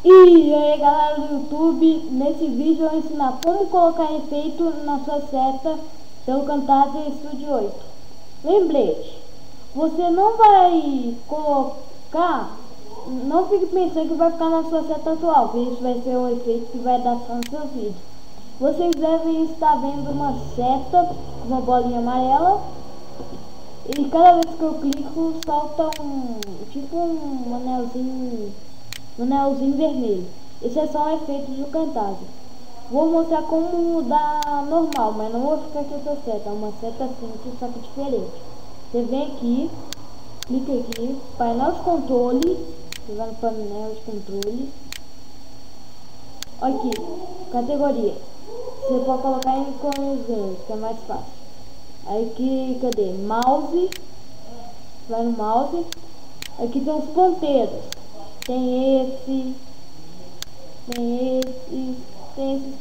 E aí galera do YouTube, nesse vídeo eu vou ensinar como colocar efeito na sua seta pelo Camtasia Studio 8. Lembrete, você não vai colocar, não fique pensando que vai ficar na sua seta atual, que isso vai ser um efeito que vai dar só nos seus vídeos. Vocês devem estar vendo uma seta, uma bolinha amarela, e cada vez que eu clico solta um anelzinho vermelho. Esse é só um efeito do Camtasia. Vou mostrar como mudar normal, mas não vou ficar com essa seta. É uma seta simples, só que diferente. Você vem aqui, clica aqui, painel de controle. Você vai no painel de controle. Aqui, categoria. Você pode colocar em íconezinhos, que é mais fácil. Aí aqui, cadê? Mouse. Vai no mouse. Aqui tem os ponteiros. Tem esses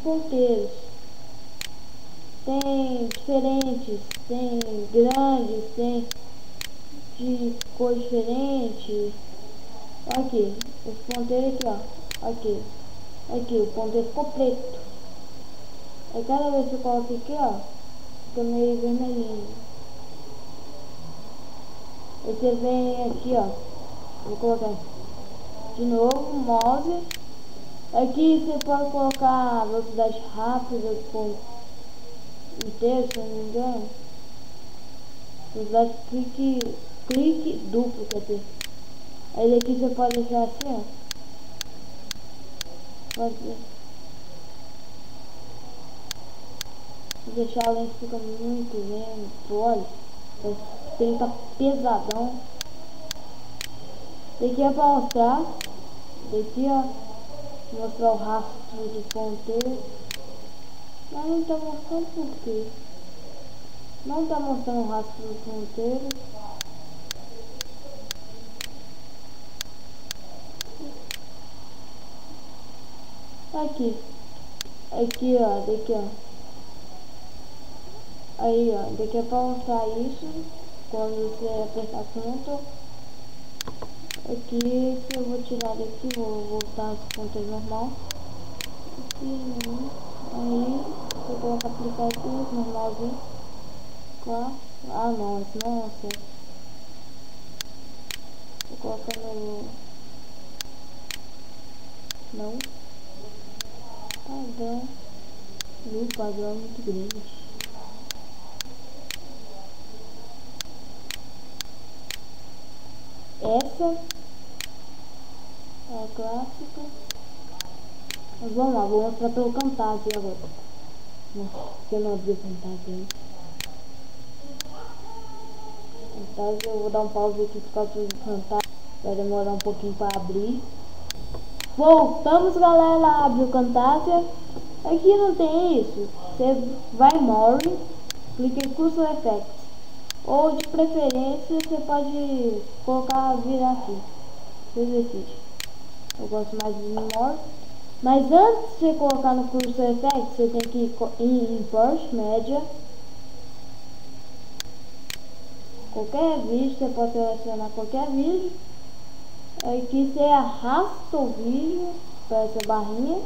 ponteiros. Tem diferentes, tem grandes, tem de cor diferente. Aqui, os ponteiros aqui, ó. Aqui, o ponteiro ficou preto. Aí cada vez que eu coloco aqui, ó, fica meio vermelhinho. Aí você vem aqui, ó. Vou colocar de novo, mouse. Aqui você pode colocar velocidade rápida com inteiro, se não me engano. Velocidade clique duplo, quer dizer. Aí daqui você pode deixar assim, ó. Pode deixar a lente fica muito lento, olha. Ele tá pesadão. Daqui é pra mostrar. Daqui, ó. Mostrar o rastro de ponteiro. Mas não tá mostrando por quê? Não tá mostrando o rastro do ponteiro. Aqui. Aqui, ó. Daqui, ó. Aí, ó. Daqui é pra mostrar isso. Quando você apertar Ctrl. Aqui, eu vou tirar daqui. Vou voltar esse ponteiro normal. Aqui, aí, vou colocar aplicar aqui, normalzinho. Claro. Ah, não, esse não é certo. Vou colocar no... Não. Padrão. No padrão muito grande. Essa é a clássica. Mas vamos lá, vou mostrar pelo Camtasia agora. Porque eu não abri o Camtasia antes. Camtasia, eu vou dar um pause aqui por causa do Camtasia. Vai demorar um pouquinho para abrir. Voltamos, galera, abre o Camtasia. Aqui não tem isso. Você vai em More, clica em Custom Effects. Ou de preferência você pode colocar virar aqui. Você decide. Eu gosto mais de More. Mas antes de você colocar no Custom Effects, você tem que ir em Import Media. Qualquer vídeo, você pode selecionar qualquer vídeo. Aqui você arrasta o vídeo para essa barrinha.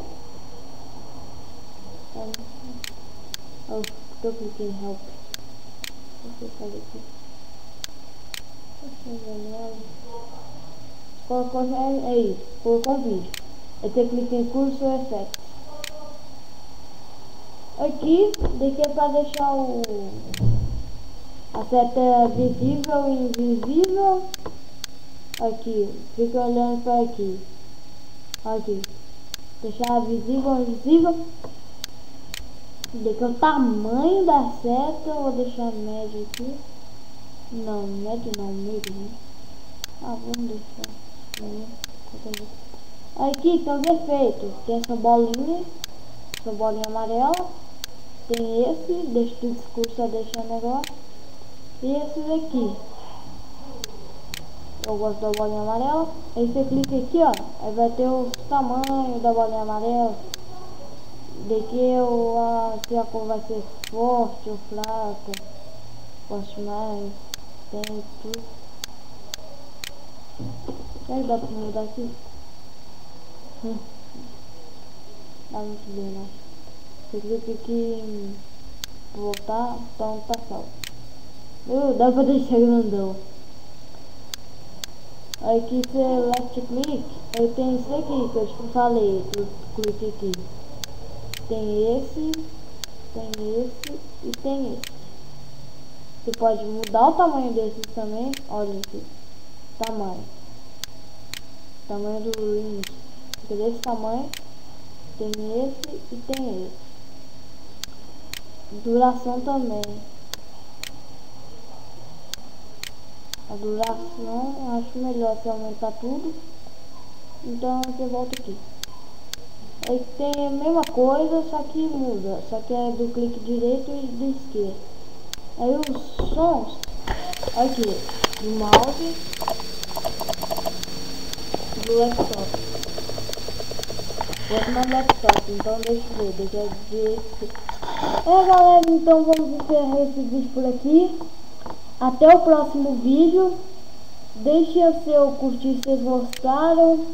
Eu cliquei em Help. Deixa eu fazer aqui. Colocou, é isso. Colocou um vídeo. Aí você clica em Cursor Effects. Aqui, daqui é para deixar a seta visível e invisível. Aqui, fica olhando para aqui. Aqui. Deixar visível e invisível. Daqui é o tamanho da seta. Eu vou deixar médio aqui. Não, médio não, meio. Ah, vamos deixar. Aqui tem os efeitos. Tem essa bolinha amarela. Tem esse, deixa o discurso a deixar o negócio. E esses aqui. Eu gosto da bolinha amarela. Aí você clica aqui, ó. Aí vai ter os tamanhos da bolinha amarela. Daqui se a cor vai ser forte ou fraca. Forte mais. Tem tudo. Aí dá pra mudar aqui. Dá muito bem, né? Você clica aqui em voltar, então tá salvo. Dá pra deixar grandão. Aí que você left click, aí tem esse aqui que eu te falei, tu clica aqui. Tem esse e tem esse. Você pode mudar o tamanho desses também, olha aqui, tamanho do link, fica desse tamanho, tem esse e tem esse. Duração também. A duração, acho melhor se aumentar tudo. Então você volta aqui. Aí tem a mesma coisa, só que muda. Só que é do clique direito e do esquerdo. Aí os sons, aqui, do mouse, do laptop. Vou no laptop, então deixa eu ver, galera, então vamos encerrar esse vídeo por aqui. Até o próximo vídeo. Deixe o seu curtir se vocês gostaram.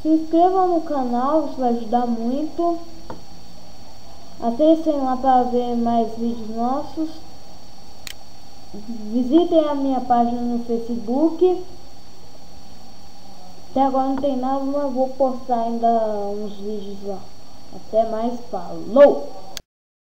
Se inscrevam no canal, isso vai ajudar muito. Acessem lá para ver mais vídeos nossos. Visitem a minha página no Facebook. Até agora não tem nada, mas vou postar ainda uns vídeos lá. Até mais, falou!